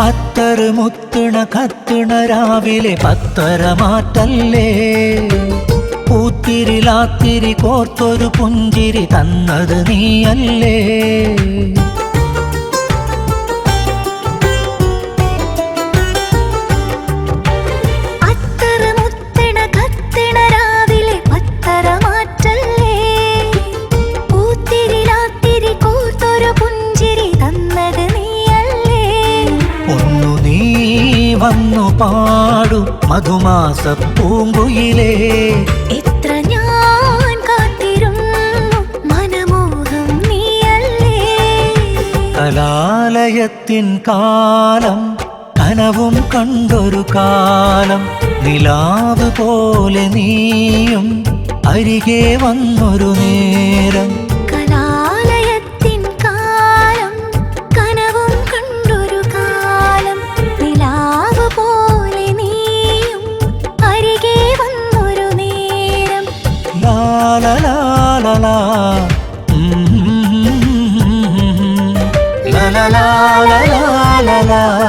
അത്തറ് മുത്തുണ കത്തുണ രാവിലെ പത്തര മാറ്റല്ലേ, പൂത്തിരിലാത്തിരി കോർത്തൊരു പുഞ്ചിരി തന്നത് നീയല്ലേ. വന്നു പാടു മധുമാസ പൂങ്കുയിലേ, എത്ര ഞാൻ കാത്തിരുന്നു മനമോഹം നീയല്ലേ. കലാലയത്തിൻ കാലം കനവും കണ്ടൊരു കാലം, നിലാവ് പോലെ നീയും അരികെ വന്നൊരു നേരം. La la la la, la la la la la la la.